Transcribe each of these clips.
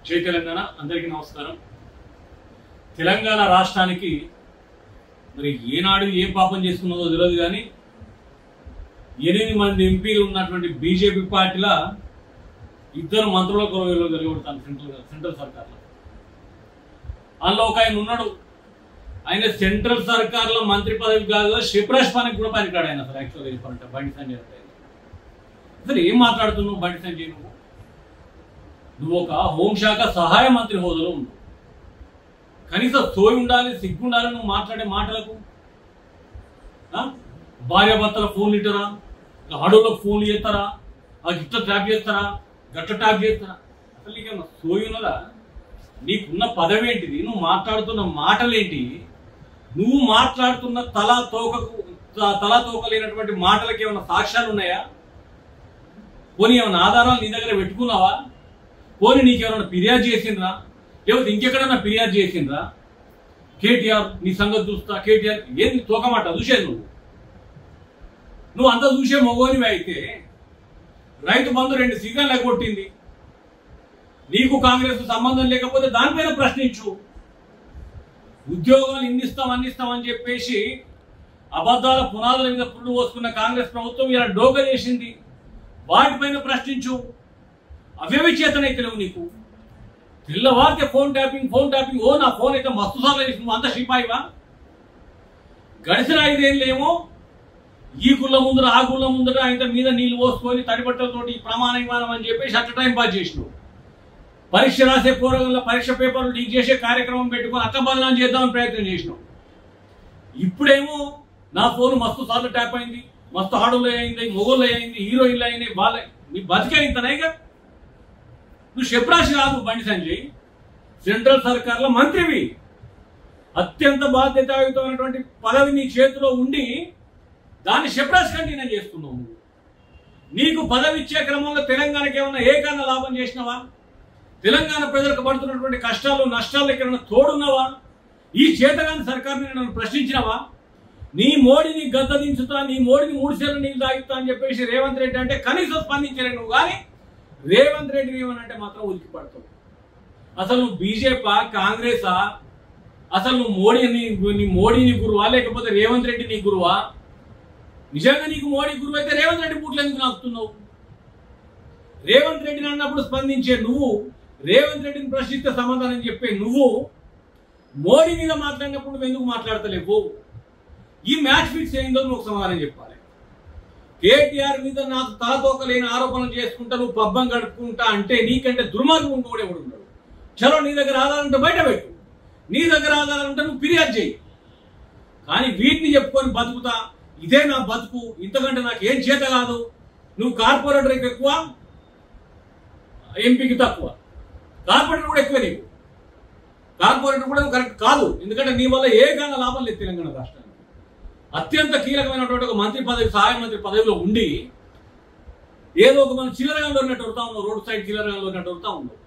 జై తెలంగాణ అందరికీ నమస్కారం। తెలంగాణ రాష్ట్రానికి మరి ఏనాడు ఏ పాపం చేసుకున్నదో తెలియదు కానీ 8 మంది ఎంపీలు ఉన్నటువంటి బీజేపీ పార్టీల 2 మంత్రుల కొలువులో జరిగొడతాను సెంట్రల్ సర్కార్లో। అందులో ఒక ఆయన ఉన్నాడు, ఆయన సెంట్రల్ సర్కార్లో మంత్రి పదవి కాదు షిప్రాష్ పనికి కూడా పనికాడు ఆయన। అసలు యాక్చువల్గా చెప్పాలంటే బండి సంజయ్ అంటే అసలు ఏం మాట్లాడుతున్నావు బండి సంజయ్? నువ్వు ఒక హోంశాఖ సహాయ మంత్రి హోదాలో ఉన్నావు, కనీసం సోయి ఉండాలి, సిగ్గు ఉండాలి నువ్వు మాట్లాడే మాటలకు। భార్యాభర్తల ఫోన్లు ఇట్టరా, ఆడోళ్ళకు ఫోన్లు చేస్తారా, గిట్ల ట్యాప్ చేస్తారా, గట్ల ట్యాప్ చేస్తారా? అసలు నీకేమన్నా సోయి ఉన్నదా? నీకున్న పదవి ఏంటిది? నువ్వు మాట్లాడుతున్న మాటలేంటి? నువ్వు మాట్లాడుతున్న తలా తోక లేనటువంటి మాటలకి ఏమైనా సాక్ష్యాలు ఉన్నాయా? పోనీ ఏమైనా ఆధారాలు నీ దగ్గర పెట్టుకున్నావా? పోనీ నీకేమైనా ఫిర్యాదు చేసిండ్రా? లేకపోతే ఇంకెక్కడన్నా ఫిర్యాదు చేసిండ్రా? కేటీఆర్ నీ సంగతి చూస్తా, కేటీఆర్ ఏంది తోకమాట చూసేది? నువ్వు అంతా చూసే మగోనివి అయితే రైతు బంధు 2 సీజన్లు కొట్టింది, నీకు కాంగ్రెస్ సంబంధం లేకపోతే దానిపైన ప్రశ్నించు। ఉద్యోగాలు అందిస్తామని చెప్పేసి అబద్ధాల పునాదుల మీద పుల్లు పోసుకున్న కాంగ్రెస్ ప్రభుత్వం ఇలా డోక చేసింది, వాటిపైన ప్రశ్నించు। అవేవి చేతనైతే లేవు నీకు। తెల్లవారితే ఫోన్ ట్యాపింగ్। ఓ నా ఫోన్ అయితే మస్తు సార్లు చేసి నువ్వు అంత షిపాయివా? గడిచిన 5 ఏళ్ళేమో ఈ గుళ్ళ ముందర ఆ గుళ్ళ ముందర ఆయన మీద నీళ్లు పోసుకొని తడిబట్టలతోటి ప్రమాణ విమానం అని చెప్పేసి అట్ట టైం పాస్ చేసినావు। పరీక్ష రాసే పోరగంలో పరీక్ష పేపర్లు లీక్ చేసే కార్యక్రమం పెట్టుకొని అట్ట బదనాలు చేద్దామని ప్రయత్నం చేసినావు। ఇప్పుడేమో నా ఫోన్ మస్తు సార్లు ట్యాప్ అయింది, మస్తు ఆడోళ్ళు అయింది, మొగోళ్ళు అయింది, హీరోయిన్లు అయినాయి, వాళ్ళ నీ బతికే ఇంతనైగా। నువ్వు షిప్రాష్ కాదు బండి సంజయ్, సెంట్రల్ సర్కార్లో మంత్రివి, అత్యంత బాధ్యతాయుతమైనటువంటి పదవి నీ చేతిలో ఉండి దాన్ని షిప్రాష్ కంటిన్యూ చేస్తున్నావు। నీకు పదవి ఇచ్చే క్రమంలో తెలంగాణకి ఏమన్నా ఏకన్నా లాభం చేసినావా? తెలంగాణ ప్రజలకు పడుతున్నటువంటి కష్టాలు నష్టాలు ఎక్కడన్నా తోడున్నావా? ఈ చేతగాని సర్కార్ని నన్ను ప్రశ్నించినావా? నీ మోడీని గద్దదించుతా, నీ మోడీని 3 సేర్లు నీళ్ళు తాగిస్తా అని చెప్పేసి రేవంత్ రెడ్డి అంటే కనీసం స్పందించలేవు నువ్వు, కానీ రేవంత్ రెడ్డి ఏమనంటే మాత్రం ఉలికి పడతావు। అసలు నువ్వు బీజేపీ కాంగ్రెసా? అసలు నువ్వు నీ మోడీని గురువా లేకపోతే రేవంత్ రెడ్డి నీ గురువా? నిజంగా నీకు మోడీ గురువు అయితే రేవంత్ రెడ్డి బూట్లు ఎందుకు నాకుతున్నావు? రేవంత్ రెడ్డిని అన్నప్పుడు స్పందించే నువ్వు, రేవంత్ రెడ్డిని ప్రశ్నిస్తే సమాధానం చెప్పే నువ్వు, మోడీ మీద మాట్లాడినప్పుడు నువ్వు ఎందుకు మాట్లాడతలేవు? ఈ మ్యాచ్ ఫిక్స్ అయిందో నువ్వు సమాధానం చెప్పాలి। కేటీఆర్ మీద నాకు తలతోకలేని ఆరోపణలు చేసుకుంటా నువ్వు పబ్బం గడుపుకుంటా అంటే నీకంటే దుర్మార్గం ఇంకోటి ఎవడు ఉన్నాడు? చలో నీ దగ్గర ఆధారం ఉంటే బయట పెట్టు, నీ దగ్గర ఆధారం ఉంటే నువ్వు ఫిర్యాదు చేయి, కానీ వీటిని చెప్పుకొని బతుకుతా ఇదే నా బతుకు, ఇంతకంటే నాకు ఏం చేత కాదు, నువ్వు కార్పొరేటర్కి ఎక్కువ ఎంపీకి తక్కువ, కార్పొరేటర్ కూడా ఎక్కువ, నీకు కార్పొరేటర్ కూడా కరెక్ట్ కాదు, ఎందుకంటే నీ వల్ల ఏ కాల లాభం లేదు తెలంగాణ రాష్ట్రానికి। అత్యంత కీలకమైనటువంటి ఒక మంత్రి పదవి, సహాయ మంత్రి పదవిలో ఉండి ఏదో ఒక మనం చిల్లరగా ఉన్నట్టు వరుతా ఉన్నావు, రోడ్ సైడ్ చిల్లరగా ఉన్నట్టు వరుతా ఉన్నావు।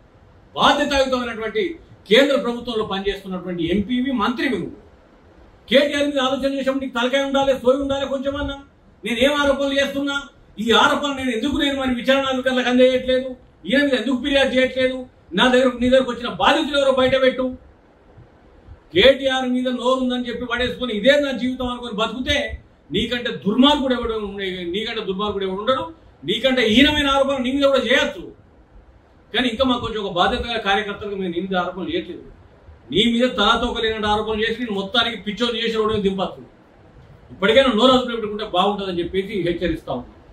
బాధ్యతాయుతమైనటువంటి కేంద్ర ప్రభుత్వంలో పనిచేస్తున్నటువంటి ఎంపీవి, మంత్రివి నువ్వు। కేటీఆర్ మీద ఆలోచన చేసినప్పుడు నీకు తలకాయ ఉండాలి, సోయి ఉండాలి కొంచెమన్నా। నేను ఏం ఆరోపణలు చేస్తున్నా, ఈ ఆరోపణలు నేను మరి విచారణాధికారులకు అందజేయట్లేదు, ఈయన మీద ఎందుకు ఫిర్యాదు చేయట్లేదు, నీ దగ్గరకు వచ్చిన బాధితులు ఎవరో బయట పెట్టు। కేటీఆర్ మీద నోరు ఉందని చెప్పి పడేసుకొని ఇదే నా జీవితం అనుకొని బతుకుతే నీకంటే దుర్మార్గుడు ఎవడు ఉండడు, నీకంటే హీనమైన ఆరోపణలు నీ మీద కూడా చేయొచ్చు, కానీ ఇంకా మాకు కొంచెం ఒక బాధ్యతగా కార్యకర్తలకు మేము నీ మీద ఆరోపణలు చేయట్లేదు। నీ మీద తలతోకలేని ఆరోపణలు చేసి నేను మొత్తానికి పిచ్చోని చేసి దింపచ్చు। ఇప్పటికైనా నోరు అదుపు పెట్టుకుంటే బాగుంటుందని చెప్పేసి హెచ్చరిస్తా ఉన్నాను।